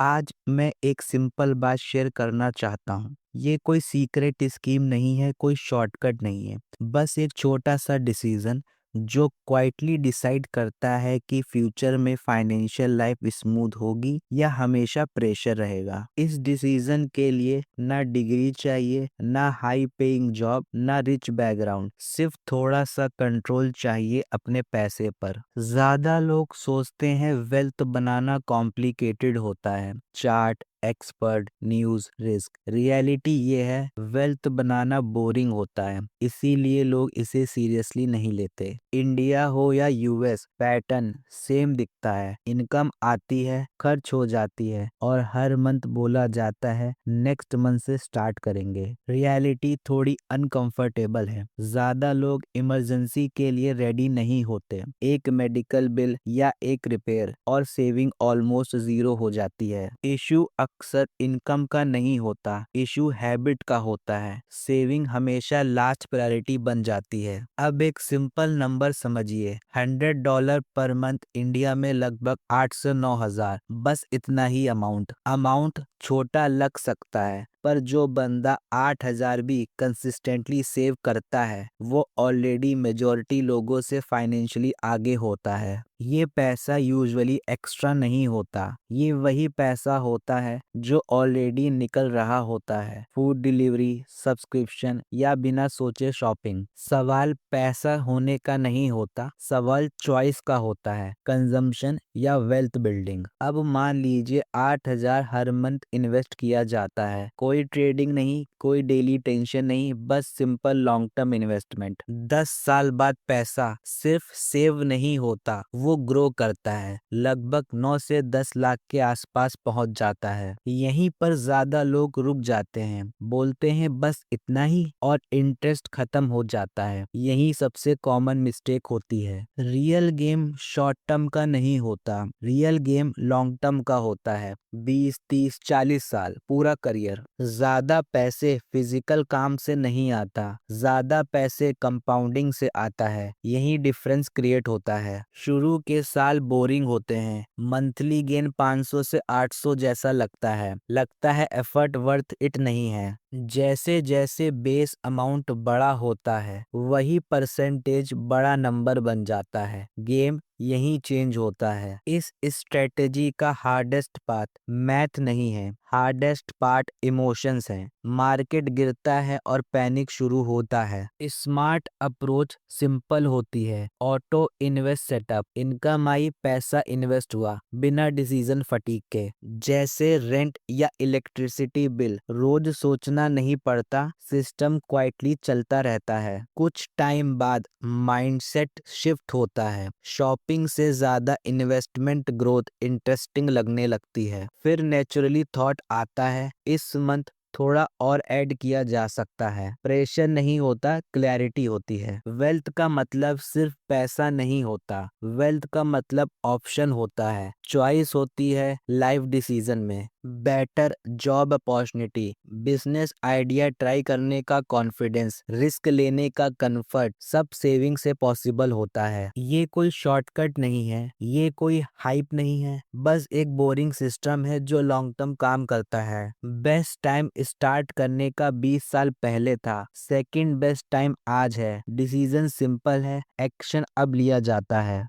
आज मैं एक सिंपल बात शेयर करना चाहता हूँ। ये कोई सीक्रेट स्कीम नहीं है, कोई शॉर्टकट नहीं है। बस एक छोटा सा डिसीजन जो क्वाइटली डिसाइड करता है कि फ्यूचर में फाइनेंशियल लाइफ स्मूथ होगी या हमेशा प्रेशर रहेगा। इस डिसीजन के लिए ना डिग्री चाहिए, ना हाई पेइंग जॉब, ना रिच बैकग्राउंड, सिर्फ थोड़ा सा कंट्रोल चाहिए अपने पैसे पर। ज्यादा लोग सोचते हैं वेल्थ बनाना कॉम्प्लिकेटेड होता है, chart, expert, news, risk. Reality ये है, वेल्थ बनाना बोरिंग होता है, इसीलिए लोग इसे सीरियसली नहीं लेते। इंडिया हो या यूएस, पैटर्न सेम दिखता है। इनकम आती है, खर्च हो जाती है, और हर मंथ बोला जाता है नेक्स्ट मंथ से स्टार्ट करेंगे। रियलिटी थोड़ी अनकंफर्टेबल है। ज्यादा लोग इमरजेंसी के लिए रेडी नहीं होते। एक मेडिकल बिल या एक रिपेयर और सेविंग ऑलमोस्ट जीरो हो जाती है। इशू अक्सर इनकम का नहीं होता, इशू हैबिट का होता है। सेविंग हमेशा लास्ट प्रायोरिटी बन जाती है। अब एक सिंपल नंबर समझिए, $100 पर मंथ इंडिया में लगभग 8 से 9 हज़ार, बस इतना ही अमाउंट छोटा लग सकता है, पर जो बंदा 8 हज़ार भी कंसिस्टेंटली सेव करता है वो ऑलरेडी मेजॉरिटी लोगों से फाइनेंशियली आगे होता है। ये पैसा यूजुअली एक्स्ट्रा नहीं होता, ये वही पैसा होता है जो ऑलरेडी निकल रहा होता है। फूड डिलीवरी, सब्सक्रिप्शन या बिना सोचे शॉपिंग। सवाल पैसा होने का नहीं होता, सवाल चॉइस का होता है, कंजम्पशन या वेल्थ बिल्डिंग। अब मान लीजिए 8 हज़ार हर मंथ इन्वेस्ट किया जाता है, कोई ट्रेडिंग नहीं, कोई डेली टेंशन नहीं, बस सिंपल लॉन्ग टर्म इन्वेस्टमेंट। 10 साल बाद पैसा सिर्फ सेव नहीं होता, वो ग्रो करता है, लगभग 9 से 10 लाख के आसपास पहुंच जाता है। यहीं पर ज्यादा लोग रुक जाते हैं, बोलते हैं बस इतना ही, और इंटरेस्ट खत्म हो जाता है। यही सबसे कॉमन मिस्टेक होती है। रियल गेम शॉर्ट टर्म का नहीं होता, रियल गेम लॉन्ग टर्म का होता है। 20, 30, 40 साल, पूरा करियर। ज्यादा पैसे फिजिकल काम से नहीं आता, ज्यादा पैसे कंपाउंडिंग से आता है। यही डिफरेंस क्रिएट होता है। शुरू के साल बोरिंग होते हैं, मंथली गेन 500 से 800 जैसा लगता है एफर्ट वर्थ इट नहीं है। जैसे जैसे बेस अमाउंट बड़ा होता है, वही परसेंटेज बड़ा नंबर बन जाता है। गेम यही चेंज होता है। इस स्ट्रेटेजी का हार्डेस्ट पार्ट मैथ नहीं है, हार्डेस्ट पार्ट इमोशंस है। मार्केट गिरता है और पैनिक शुरू होता है। स्मार्ट अप्रोच सिंपल होती है, ऑटो इन्वेस्ट सेटअप, इनकम आई, पैसा इन्वेस्ट हुआ, बिना डिसीजन फटीक के। जैसे रेंट या इलेक्ट्रिसिटी बिल, रोज सोचना नहीं पड़ता, सिस्टम क्वाइटली चलता रहता है। कुछ टाइम बाद माइंडसेट शिफ्ट होता है, शॉपिंग से ज्यादा इन्वेस्टमेंट ग्रोथ इंटरेस्टिंग लगने लगती है। फिर नेचुरली थॉट आता है, इस मंथ थोड़ा और ऐड किया जा सकता है। प्रेशर नहीं होता, क्लैरिटी होती है। वेल्थ का मतलब सिर्फ पैसा नहीं होता, वेल्थ का मतलब ऑप्शन होता है, चॉइस होती है लाइफ डिसीजन में। Better job opportunity, business idea try करने का कॉन्फिडेंस, रिस्क लेने का कंफर्ट, सब सेविंग से पॉसिबल होता है। ये कोई शॉर्टकट नहीं है, ये कोई हाइप नहीं है, बस एक बोरिंग सिस्टम है जो लॉन्ग टर्म काम करता है। बेस्ट टाइम स्टार्ट करने का 20 साल पहले था, सेकंड बेस्ट टाइम आज है। डिसीजन सिंपल है, एक्शन अब लिया जाता है।